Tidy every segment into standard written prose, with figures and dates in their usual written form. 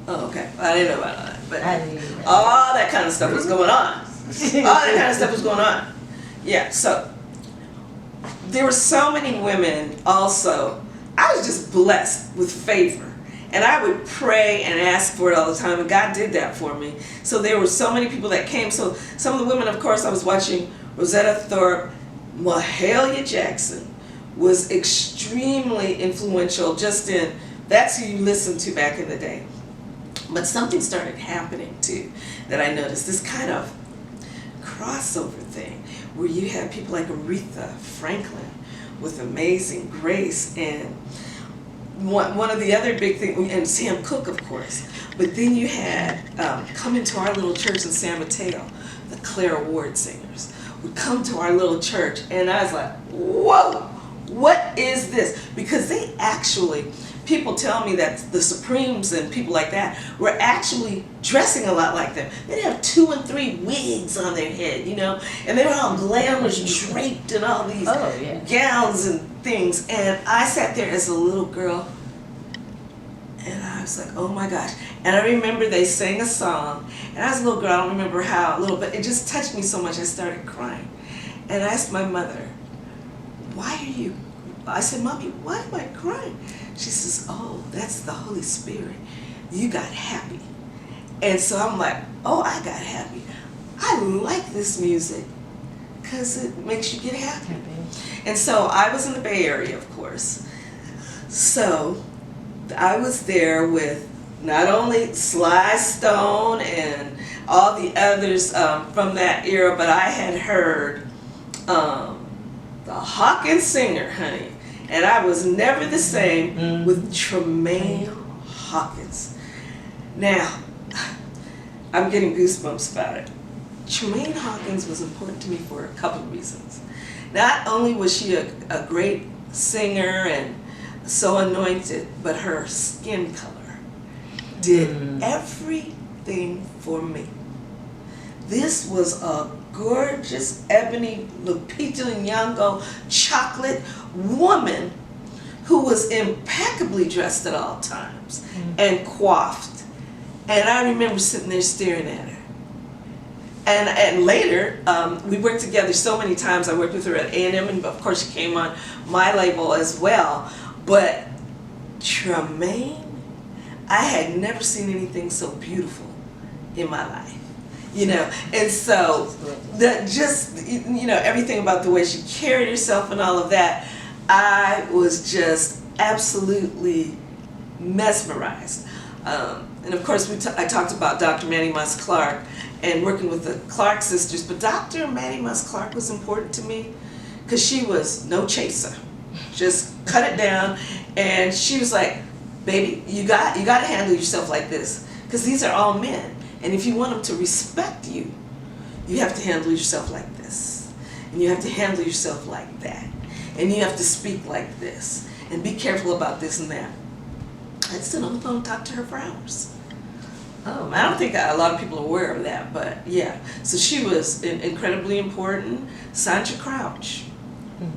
Oh, okay. I didn't know about that. But I didn't either. all that kind of stuff was going on. All that kind of stuff was going on. Yeah, so there were so many women also. I was just blessed with favor. And I would pray and ask for it all the time, and God did that for me. So there were so many people that came. So some of the women, of course, I was watching Rosetta Thorpe, Mahalia Jackson was extremely influential just in, that's who you listened to back in the day. But something started happening too that I noticed, this kind of crossover thing where you had people like Aretha Franklin with Amazing Grace, and one of the other big things, and Sam Cooke, of course. But then you had coming to our little church in San Mateo, the Clara Ward singers would come to our little church, and I was like, whoa, what is this? Because they actually, people tell me that the Supremes and people like that were actually dressing a lot like them. They'd have 2 and 3 wigs on their head, you know, and they were all glamorous, draped in all these gowns and things. And I sat there as a little girl, and I was like, oh my gosh. And I remember they sang a song, and I was a little girl, I don't remember how, a little bit, it just touched me so much I started crying. And I asked my mother, why are you, I said, Mommy, why am I crying? She says, oh, that's the Holy Spirit. You got happy. And so I'm like, oh, I got happy. I like this music because it makes you get happy. And so I was in the Bay Area, of course. So I was there with not only Sly Stone and all the others from that era, but I had heard the Hawkins singer, honey. And I was never the same with Tremaine Hawkins. Now, I'm getting goosebumps about it. Tremaine Hawkins was important to me for a couple of reasons. Not only was she a great singer and so anointed, but her skin color did everything for me. This was a gorgeous ebony Lupita Nyong'o chocolate woman who was impeccably dressed at all times and coiffed. And I remember sitting there staring at her. And later, we worked together so many times. I worked with her at A&M, and of course she came on my label as well. But Tremaine, I had never seen anything so beautiful in my life. You know, and so that just, you know, everything about the way she carried herself and all of that, I was just absolutely mesmerized. And of course, I talked about Dr. Mattie Moss Clark and working with the Clark sisters, but Dr. Mattie Moss Clark was important to me because she was no chaser. Just cut it down, and she was like, baby, you got to handle yourself like this because these are all men. And if you want them to respect you, you have to handle yourself like this. And you have to handle yourself like that. And you have to speak like this. And be careful about this and that. I'd sit on the phone and talk to her for hours. I don't think a lot of people are aware of that, but yeah. So she was incredibly important. Sandra Crouch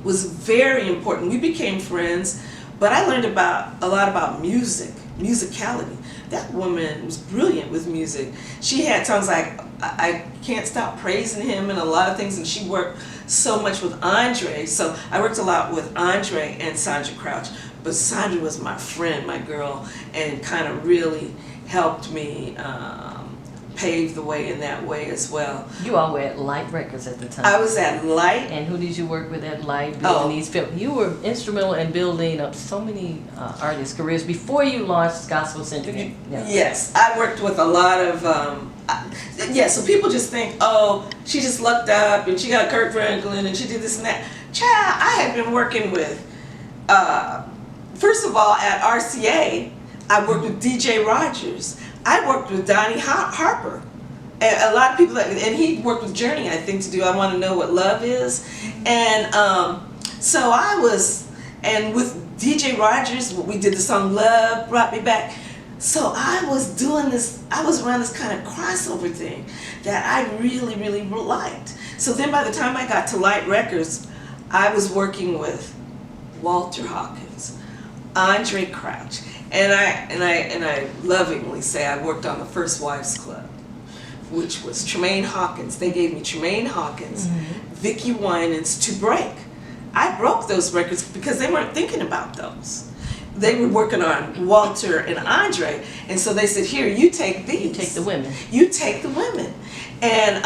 was very important. We became friends, but I learned a lot about music, musicality. That woman was brilliant with music. She had songs like I Can't Stop Praising Him and a lot of things, and she worked so much with Andre. So I worked a lot with Andre and Sandra Crouch, but Sandra was my friend, my girl, and kind of really helped me pave the way in that way as well. You all were at Light Records at the time. I was at Light. And who did you work with at Light? Building these films. You were instrumental in building up so many artists' careers before you launched Gospo Centric. Yes, I worked with a lot of, so people just think, oh, she just lucked up and she got Kirk Franklin and she did this and that. Child, I had been working with, first of all, at RCA, I worked with DJ Rogers. I worked with Donnie Harper. And a lot of people, and he worked with Journey, I think, to do I Want to Know What Love Is. And so I was, and with DJ Rogers, we did the song Love Brought Me Back. So I was doing this, I was around this kind of crossover thing that I really, really liked. So then by the time I got to Light Records, I was working with Walter Hawkins, Andre Crouch, And I lovingly say I worked on the First Wives Club, which was Tremaine Hawkins. They gave me Tremaine Hawkins, Vicki Winans to break. I broke those records because they weren't thinking about those. They were working on Walter and Andre, and so they said, here, you take these. You take the women. You take the women. And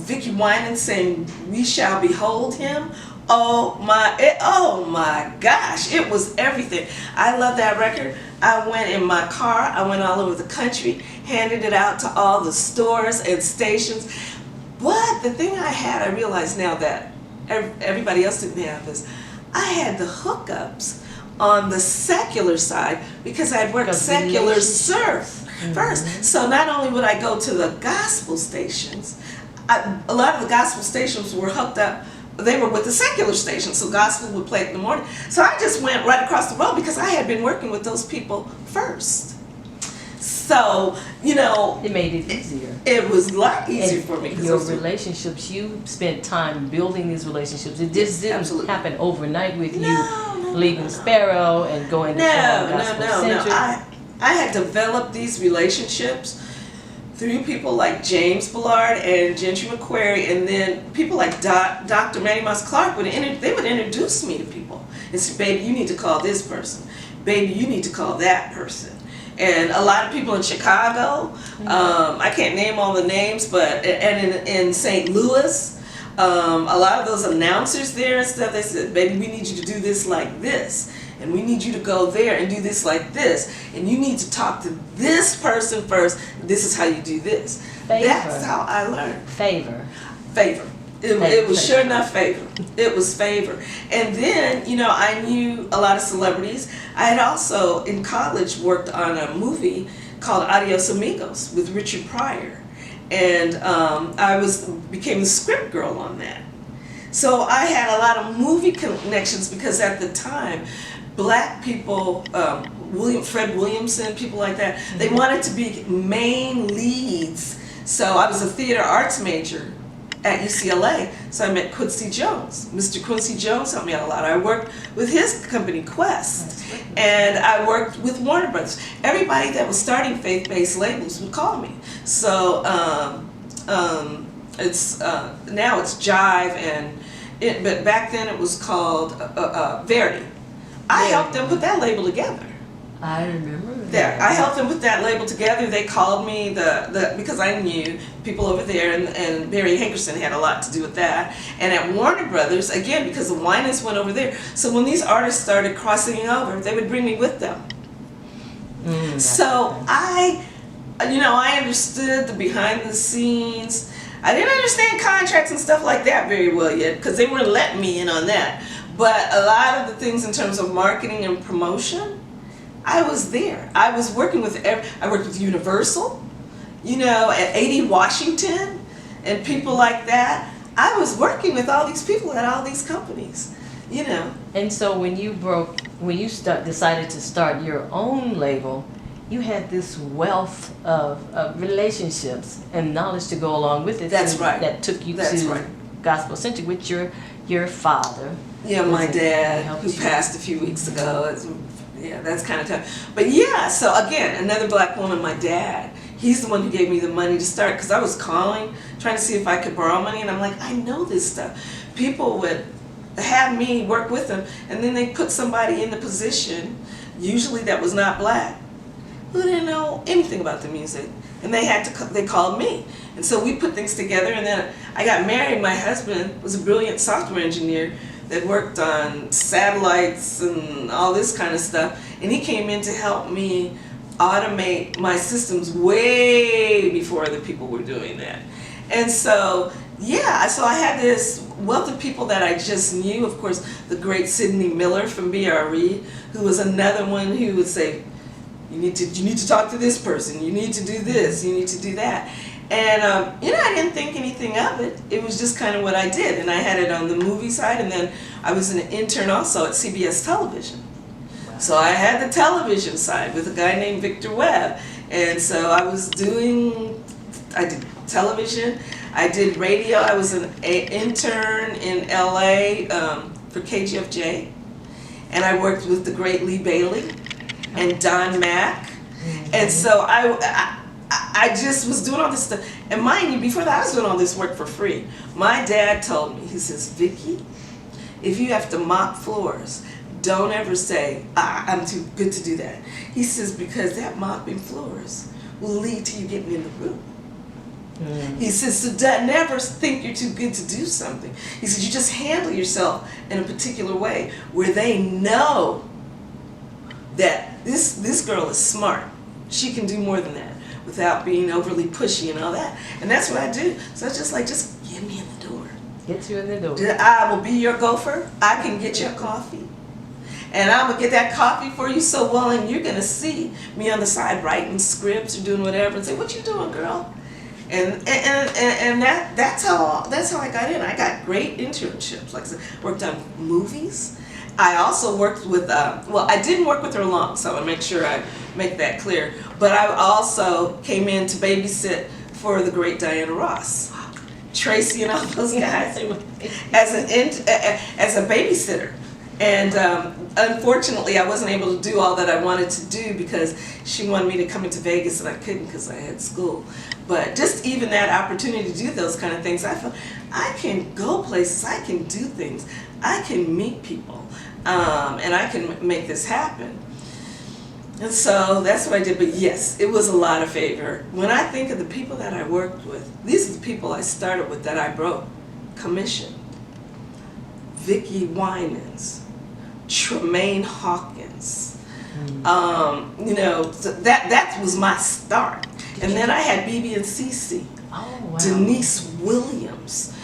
Vicki Winans saying, we shall behold him. Oh my gosh, it was everything. I love that record. I went in my car, I went all over the country, handed it out to all the stores and stations. But the thing I realized now that everybody else didn't have this, I had the hookups on the secular side because I'd worked secular surf first. So not only would I go to the gospel stations, a lot of the gospel stations were hooked up. They were with the secular station, so gospel would play in the morning. So I just went right across the road because I had been working with those people first. So, it made it easier. It was a lot easier for me. Your relationships, you spent time building these relationships. It just didn't happen overnight with you leaving Sparrow and going to Gospo Centric. I had developed these relationships through people like James Ballard and Gentry McQuarrie, and then people like Dr. Manny Moss Clark would introduce me to people and say, baby, you need to call this person. Baby, you need to call that person. And a lot of people in Chicago, I can't name all the names, but in St. Louis, a lot of those announcers there and stuff, they said, baby, we need you to do this like this. And we need you to go there and do this like this. And you need to talk to this person first. This is how you do this. Favor. That's how I learned. Favor. It was sure enough favor. It was favor. And then, I knew a lot of celebrities. I had also, in college, worked on a movie called Adios Amigos with Richard Pryor. And I became the script girl on that. So I had a lot of movie connections because at the time, black people, Fred Williamson, people like that, they wanted to be main leads. So I was a theater arts major at UCLA, so I met Quincy Jones. Mr. Quincy Jones helped me out a lot. I worked with his company, Quest, and I worked with Warner Brothers. Everybody that was starting faith-based labels would call me. So now it's Jive, but back then it was called Verity. I helped them put that label together. I remember that. There, I helped them put that label together. They called me because I knew people over there, and Barry Hankerson had a lot to do with that. And at Warner Brothers, again, because the Winans went over there. So when these artists started crossing over, they would bring me with them. So I understood the behind the scenes. I didn't understand contracts and stuff like that very well yet because they weren't letting me in on that. But a lot of the things in terms of marketing and promotion, I was there. I was working with I worked with Universal, at 80 Washington and people like that. I was working with all these people at all these companies, And so when you decided to start your own label, you had this wealth of relationships and knowledge to go along with it. That's right. That took you to Gospo Centric with your father. Yeah, my dad, who passed a few weeks ago. That's kind of tough. But so again, another black woman, my dad, he's the one who gave me the money to start because I was calling, trying to see if I could borrow money, and I'm like, I know this stuff. People would have me work with them, and then they put somebody in the position, usually that was not black, who didn't know anything about the music, and they called me. And so we put things together, and then I got married. My husband was a brilliant software engineer that worked on satellites and all this kind of stuff, and he came in to help me automate my systems way before other people were doing that. And so so I had this wealth of people that I just knew. Of course, the great Sidney Miller from BRE, who was another one who would say, you need to talk to this person, you need to do this, you need to do that. And I didn't think anything of it. It was just kind of what I did, and I had it on the movie side, and then I was an intern also at CBS Television. So I had the television side with a guy named Victor Webb, and so I did television, I did radio. I was an intern in LA for KGFJ, and I worked with the great Lee Bailey. and Don Mack. And so I just was doing all this stuff. And mind you, before that I was doing all this work for free. My dad told me, he says, Vicki, if you have to mop floors, don't ever say, I'm too good to do that. He says, because that mopping floors will lead to you getting in the room. He says, so never think you're too good to do something. He says, you just handle yourself in a particular way where they know that this girl is smart. She can do more than that without being overly pushy and all that. And that's what I do. So it's just like, just get me in the door. Get you in the door. I will be your gopher. I can get your coffee. And I'm going to get that coffee for you so well, and you're going to see me on the side writing scripts or doing whatever and say, what you doing, girl? And that's how I got in. I got great internships. Like I said, worked on movies. I also worked with, well, I didn't work with her long, so I want to make sure I make that clear. But I also came in to babysit for the great Diana Ross, Tracy and all those guys as a babysitter. And unfortunately, I wasn't able to do all that I wanted to do because she wanted me to come into Vegas and I couldn't because I had school. But just even that opportunity to do those kind of things, I felt I can go places, I can do things, I can meet people, and I can make this happen. And so that's what I did. But yes, it was a lot of favor. When I think of the people that I worked with, these are the people I started with that I broke commission. Vicki Winans, Tremaine Hawkins. You know, that was my start. And then I had BB and CC, oh, wow. Denise Williams.